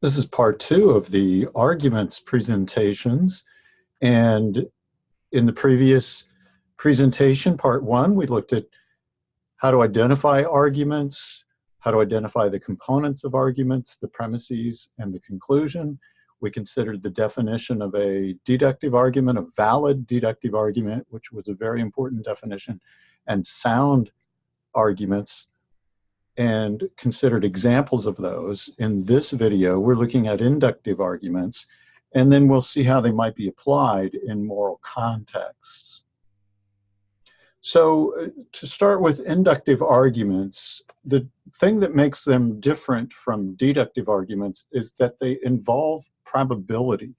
This is part two of the arguments presentations. And in the previous presentation, part one, we looked at how to identify arguments, how to identify the components of arguments, the premises, and the conclusion. We considered the definition of a deductive argument, a valid deductive argument, which was a very important definition, and sound arguments, and considered examples of those. In this video, we're looking at inductive arguments, and then we'll see how they might be applied in moral contexts. So to start with inductive arguments, the thing that makes them different from deductive arguments is that they involve probability.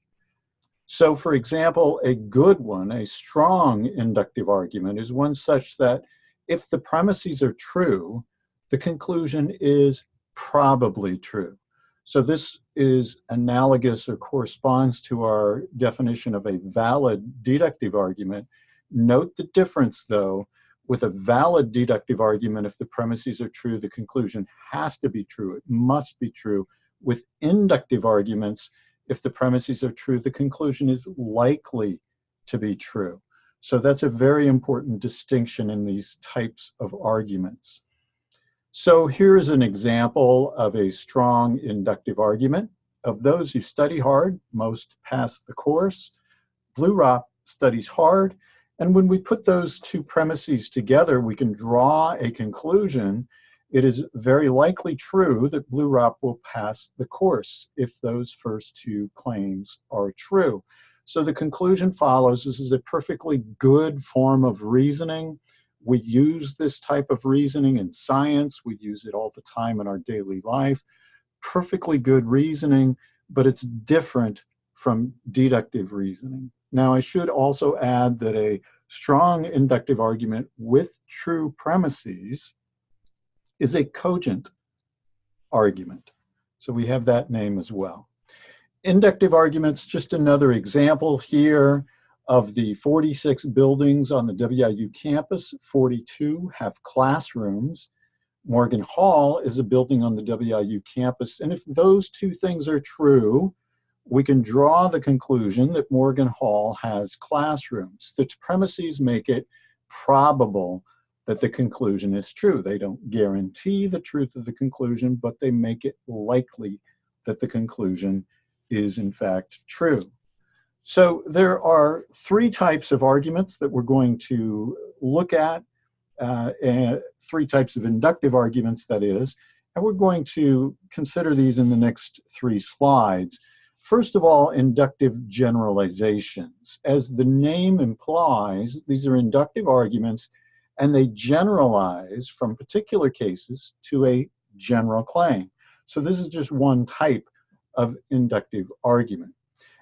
So for example, a good one, a strong inductive argument, is one such that if the premises are true, the conclusion is probably true. So this is analogous or corresponds to our definition of a valid deductive argument. Note the difference, though. With a valid deductive argument, if the premises are true, the conclusion has to be true. It must be true. With inductive arguments, if the premises are true, the conclusion is likely to be true. So that's a very important distinction in these types of arguments. So here's an example of a strong inductive argument. Of those who study hard, most pass the course. Blue Rock studies hard. And when we put those two premises together, we can draw a conclusion. It is very likely true that Blue Rock will pass the course if those first two claims are true. So the conclusion follows. This is a perfectly good form of reasoning. We use this type of reasoning in science. We use it all the time in our daily life. Perfectly good reasoning, but it's different from deductive reasoning. Now, I should also add that a strong inductive argument with true premises is a cogent argument. So we have that name as well. Inductive arguments, just another example here. Of the 46 buildings on the WIU campus, 42 have classrooms. Morgan Hall is a building on the WIU campus, and if those two things are true, we can draw the conclusion that Morgan Hall has classrooms. The premises make it probable that the conclusion is true. They don't guarantee the truth of the conclusion, but they make it likely that the conclusion is in fact true. So there are three types of arguments that we're going to look at, and three types of inductive arguments, that is, and we're going to consider these in the next three slides. First of all, inductive generalizations. As the name implies, these are inductive arguments, and they generalize from particular cases to a general claim. So this is just one type of inductive argument.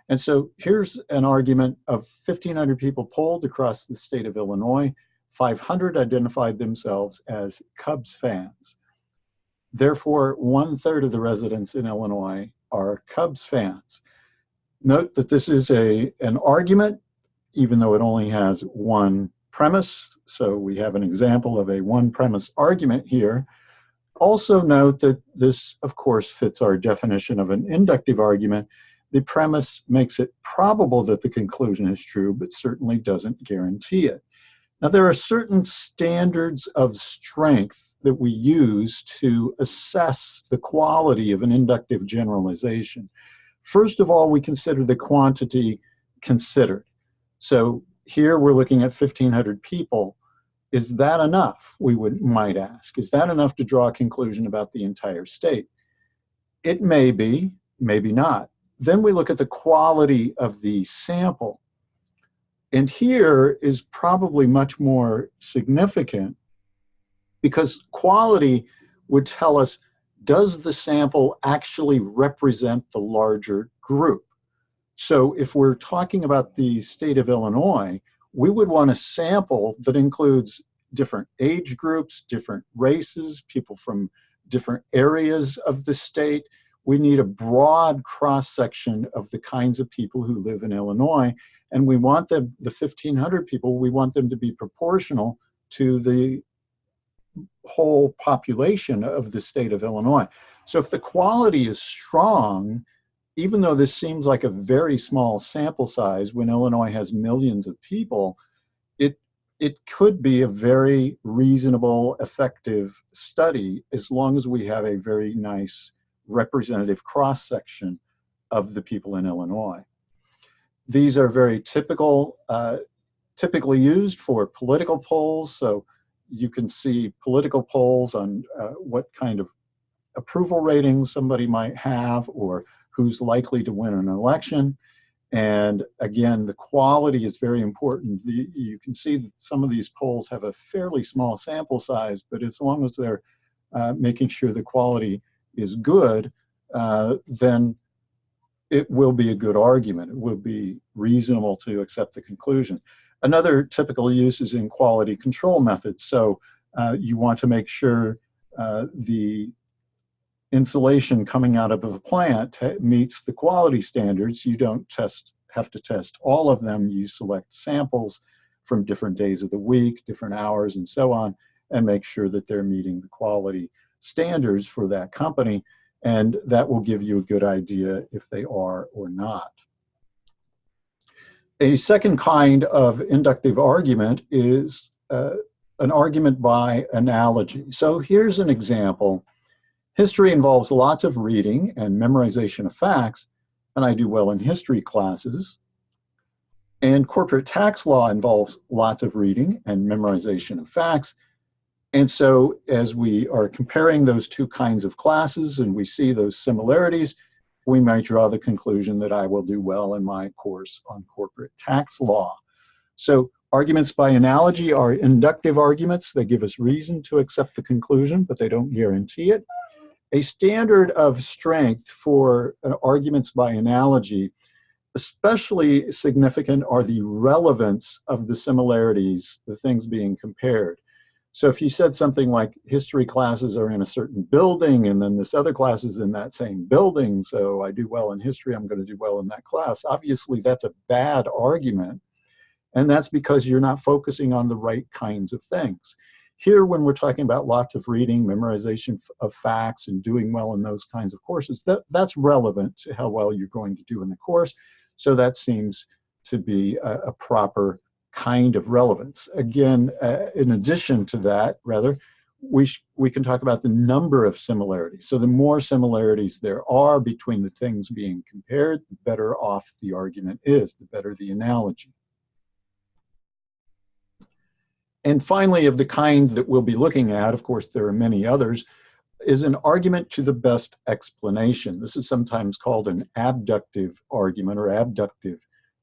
And so here's an argument of 1,500 people polled across the state of Illinois. 500 identified themselves as Cubs fans. Therefore, 1/3 of the residents in Illinois are Cubs fans. Note that this is an argument, even though it only has one premise. So we have an example of a one-premise argument here. Also note that this, of course, fits our definition of an inductive argument. The premise makes it probable that the conclusion is true, but certainly doesn't guarantee it. Now, there are certain standards of strength that we use to assess the quality of an inductive generalization. First of all, we consider the quantity considered. So here we're looking at 1,500 people. Is that enough, we might ask? Is that enough to draw a conclusion about the entire state? It may be, maybe not. Then we look at the quality of the sample. And here is probably much more significant because quality would tell us, does the sample actually represent the larger group? So if we're talking about the state of Illinois, we would want a sample that includes different age groups, different races, people from different areas of the state. We need a broad cross-section of the kinds of people who live in Illinois, and we want them, the 1,500 people, we want them to be proportional to the whole population of the state of Illinois. So if the quality is strong, even though this seems like a very small sample size, when Illinois has millions of people, it could be a very reasonable, effective study as long as we have a very nice representative cross-section of the people in Illinois. These are very typically used for political polls, so you can see political polls on what kind of approval ratings somebody might have or who's likely to win an election. And again, the quality is very important. You can see that some of these polls have a fairly small sample size, but as long as they're making sure the quality is good, then it will be a good argument. It will be reasonable to accept the conclusion. Another typical use is in quality control methods. So you want to make sure the insulation coming out of a plant meets the quality standards. You don't have to test all of them. You select samples from different days of the week, different hours, and so on, and make sure that they're meeting the quality standards for that company, and that will give you a good idea if they are or not. A second kind of inductive argument is an argument by analogy. So here's an example. History involves lots of reading and memorization of facts, and I do well in history classes. And corporate tax law involves lots of reading and memorization of facts. And so as we are comparing those two kinds of classes and we see those similarities, we might draw the conclusion that I will do well in my course on corporate tax law. So arguments by analogy are inductive arguments. They give us reason to accept the conclusion, but they don't guarantee it. A standard of strength for arguments by analogy, especially significant are the relevance of the similarities, the things being compared. So if you said something like history classes are in a certain building and then this other class is in that same building, so I do well in history, I'm going to do well in that class, obviously that's a bad argument, and that's because you're not focusing on the right kinds of things. Here, when we're talking about lots of reading, memorization of facts, and doing well in those kinds of courses, that's relevant to how well you're going to do in the course. So that seems to be a proper kind of relevance. Again, in addition to that, rather, we can talk about the number of similarities. So the more similarities there are between the things being compared, the better off the argument is, the better the analogy. And finally, of the kind that we'll be looking at, of course, there are many others, is an argument to the best explanation. This is sometimes called an abductive argument or abductive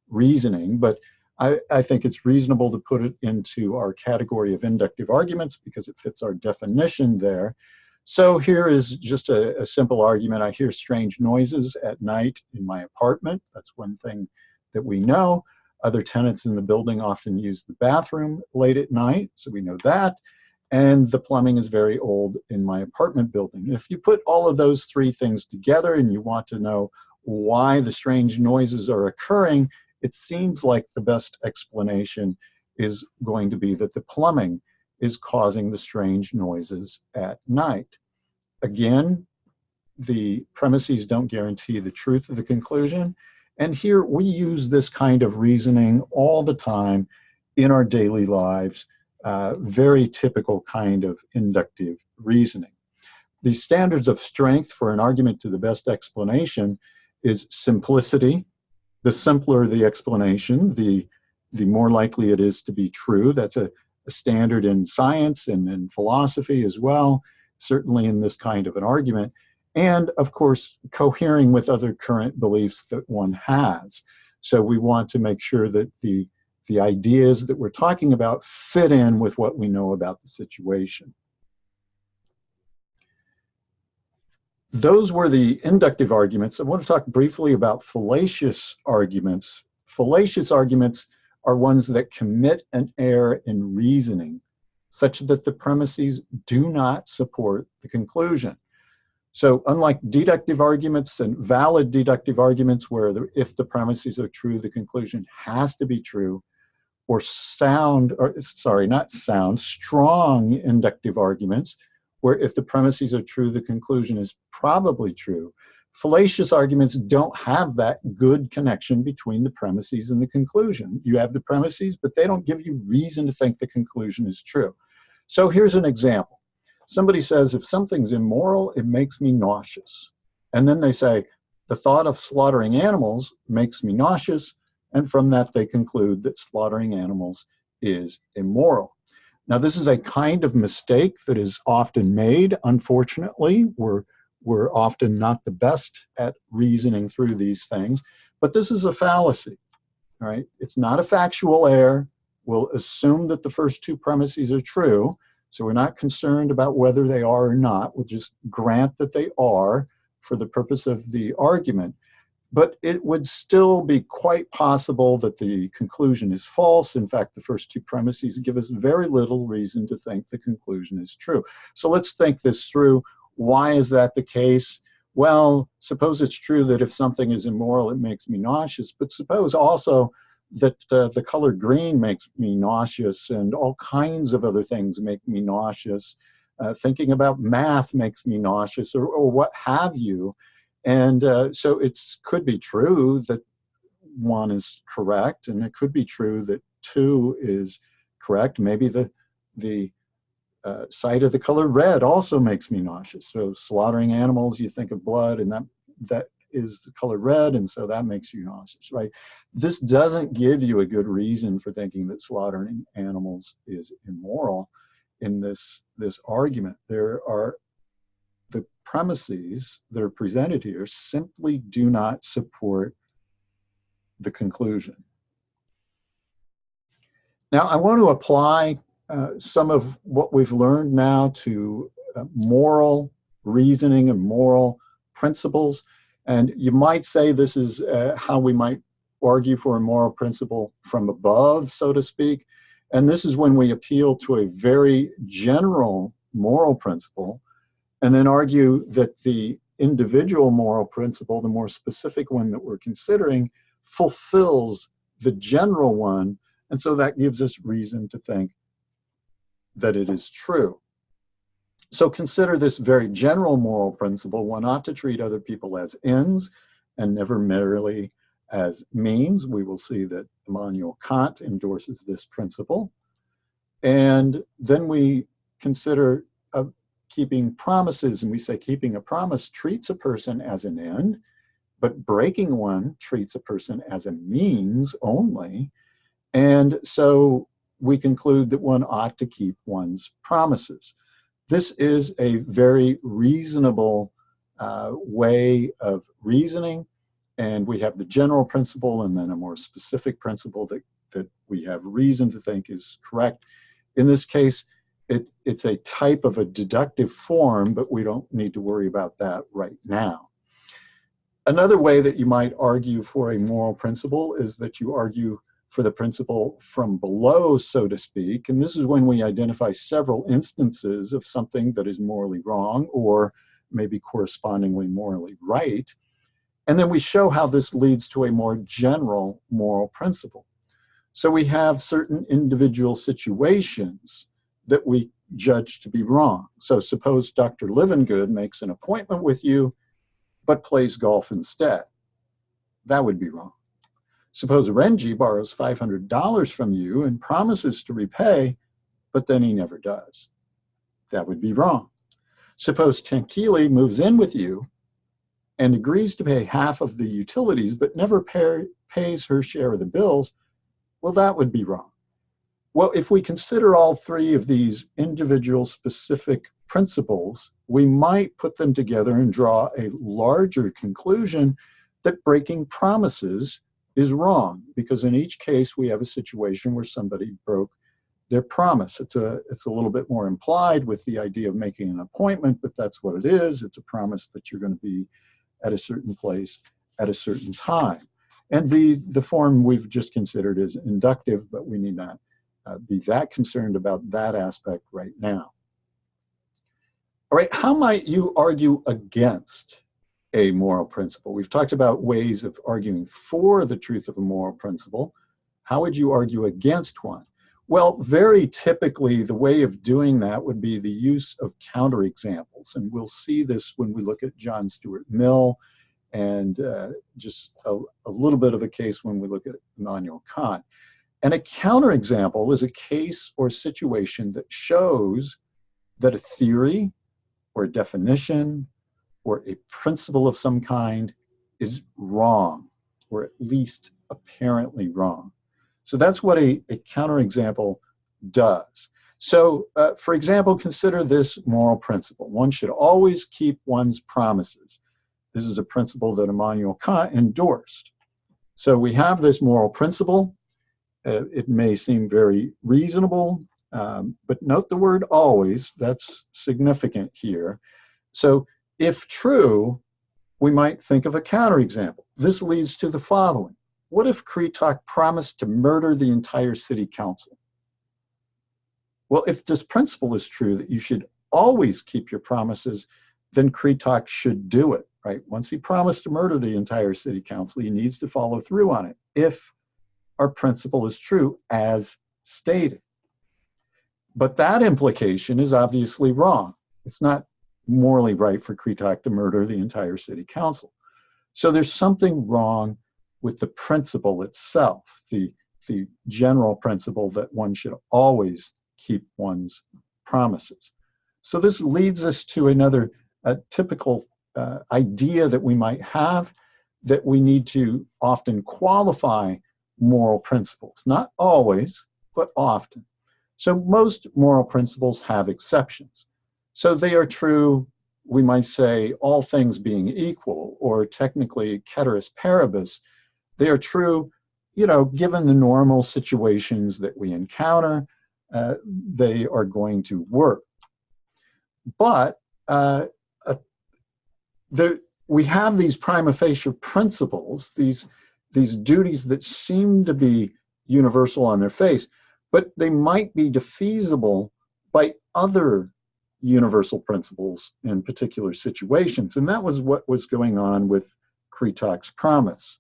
reasoning, but I think it's reasonable to put it into our category of inductive arguments because it fits our definition there. So here is just a simple argument. I hear strange noises at night in my apartment. That's one thing that we know. Other tenants in the building often use the bathroom late at night, so we know that. And the plumbing is very old in my apartment building. If you put all of those three things together and you want to know why the strange noises are occurring, it seems like the best explanation is going to be that the plumbing is causing the strange noises at night. Again, the premises don't guarantee the truth of the conclusion. And here we use this kind of reasoning all the time in our daily lives, very typical kind of inductive reasoning. The standards of strength for an argument to the best explanation is simplicity. The simpler the explanation, the more likely it is to be true. That's a standard in science and in philosophy as well, certainly in this kind of an argument. And of course, cohering with other current beliefs that one has. So we want to make sure that the ideas that we're talking about fit in with what we know about the situation. Those were the inductive arguments. I want to talk briefly about fallacious arguments. Fallacious arguments are ones that commit an error in reasoning, such that the premises do not support the conclusion. So unlike deductive arguments and valid deductive arguments where if the premises are true, the conclusion has to be true, or strong inductive arguments where if the premises are true, the conclusion is probably true. Fallacious arguments don't have that good connection between the premises and the conclusion. You have the premises, but they don't give you reason to think the conclusion is true. So here's an example. Somebody says, if something's immoral, it makes me nauseous. And then they say, the thought of slaughtering animals makes me nauseous, and from that they conclude that slaughtering animals is immoral. Now, this is a kind of mistake that is often made. Unfortunately, we're often not the best at reasoning through these things, but this is a fallacy, right? It's not a factual error. We'll assume that the first two premises are true, so we're not concerned about whether they are or not. We'll just grant that they are for the purpose of the argument. But it would still be quite possible that the conclusion is false. In fact, the first two premises give us very little reason to think the conclusion is true. So let's think this through. Why is that the case? Well, suppose it's true that if something is immoral, it makes me nauseous. But suppose also that the color green makes me nauseous, and all kinds of other things make me nauseous. Thinking about math makes me nauseous, or what have you. And so it could be true that 1 is correct, and it could be true that 2 is correct. Maybe the sight of the color red also makes me nauseous. So slaughtering animals, you think of blood, and that is the color red, and so that makes you nauseous, right? This doesn't give you a good reason for thinking that slaughtering animals is immoral in this argument. There are the premises that are presented here simply do not support the conclusion. Now, I want to apply some of what we've learned now to moral reasoning and moral principles. And you might say this is how we might argue for a moral principle from above, so to speak. And this is when we appeal to a very general moral principle and then argue that the individual moral principle, the more specific one that we're considering, fulfills the general one. And so that gives us reason to think that it is true. So consider this very general moral principle. One ought to treat other people as ends and never merely as means. We will see that Immanuel Kant endorses this principle. And then we consider keeping promises, and we say keeping a promise treats a person as an end, but breaking one treats a person as a means only. And so we conclude that one ought to keep one's promises. This is a very reasonable way of reasoning, and we have the general principle and then a more specific principle that we have reason to think is correct. In this case, it's a type of a deductive form, but we don't need to worry about that right now. Another way that you might argue for a moral principle is that you argue for the principle from below, so to speak. And this is when we identify several instances of something that is morally wrong or maybe correspondingly morally right. And then we show how this leads to a more general moral principle. So we have certain individual situations that we judge to be wrong. So suppose Dr. Livingood makes an appointment with you, but plays golf instead. That would be wrong. Suppose Renji borrows $500 from you and promises to repay, but then he never does. That would be wrong. Suppose Tankili moves in with you and agrees to pay half of the utilities, but never pays her share of the bills. Well, that would be wrong. Well, if we consider all three of these individual specific principles, we might put them together and draw a larger conclusion that breaking promises is wrong, because in each case we have a situation where somebody broke their promise. It's a little bit more implied with the idea of making an appointment, but that's what it is. It's a promise that you're going to be at a certain place at a certain time. And the form we've just considered is inductive, but we need not be that concerned about that aspect right now. All right, how might you argue against a moral principle? We've talked about ways of arguing for the truth of a moral principle. How would you argue against one? Well, very typically, the way of doing that would be the use of counterexamples. And we'll see this when we look at John Stuart Mill and just a little bit of a case when we look at Immanuel Kant. And a counterexample is a case or situation that shows that a theory or a definition or a principle of some kind is wrong, or at least apparently wrong. So that's what a counterexample does. So, for example, consider this moral principle. One should always keep one's promises. This is a principle that Immanuel Kant endorsed. So we have this moral principle. It may seem very reasonable, but note the word always. That's significant here. So if true, we might think of a counterexample. This leads to the following. What if Kritok promised to murder the entire city council? Well, if this principle is true, that you should always keep your promises, then Kritok should do it, right? Once he promised to murder the entire city council, he needs to follow through on it, if our principle is true as stated. But that implication is obviously wrong. It's not morally right for Kritok to murder the entire city council. So there's something wrong with the principle itself, the general principle that one should always keep one's promises. So this leads us to another typical idea that we might have, that we need to often qualify moral principles. Not always, but often. So most moral principles have exceptions. So they are true, we might say, all things being equal, or technically ceteris paribus. They are true, given the normal situations that we encounter, they are going to work. But we have these prima facie principles, these duties that seem to be universal on their face, but they might be defeasible by other universal principles in particular situations. And that was what was going on with Kritok's promise.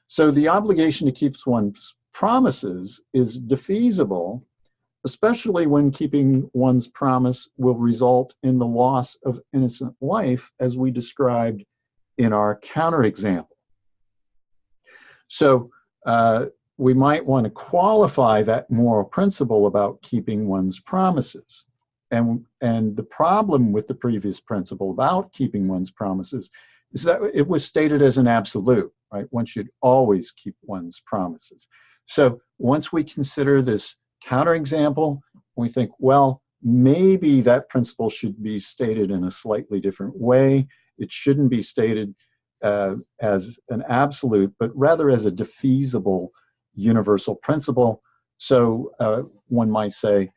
So the obligation to keep one's promises is defeasible, especially when keeping one's promise will result in the loss of innocent life, as we described in our counterexample. So we might want to qualify that moral principle about keeping one's promises. And the problem with the previous principle about keeping one's promises is that it was stated as an absolute, right? One should always keep one's promises. So once we consider this counterexample, we think, well, maybe that principle should be stated in a slightly different way. It shouldn't be stated as an absolute, but rather as a defeasible universal principle. So one might say,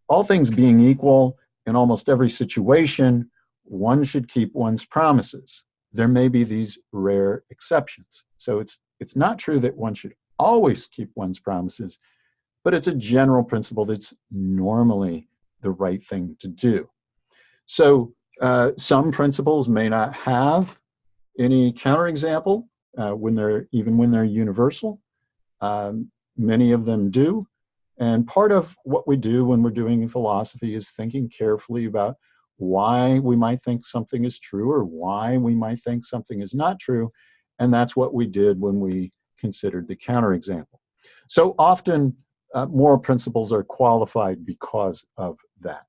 all things being equal, in almost every situation, one should keep one's promises. There may be these rare exceptions. So it's not true that one should always keep one's promises, but it's a general principle that's normally the right thing to do. So some principles may not have any counterexample when they're universal. Many of them do. And part of what we do when we're doing philosophy is thinking carefully about why we might think something is true or why we might think something is not true. And that's what we did when we considered the counterexample. So often moral principles are qualified because of that.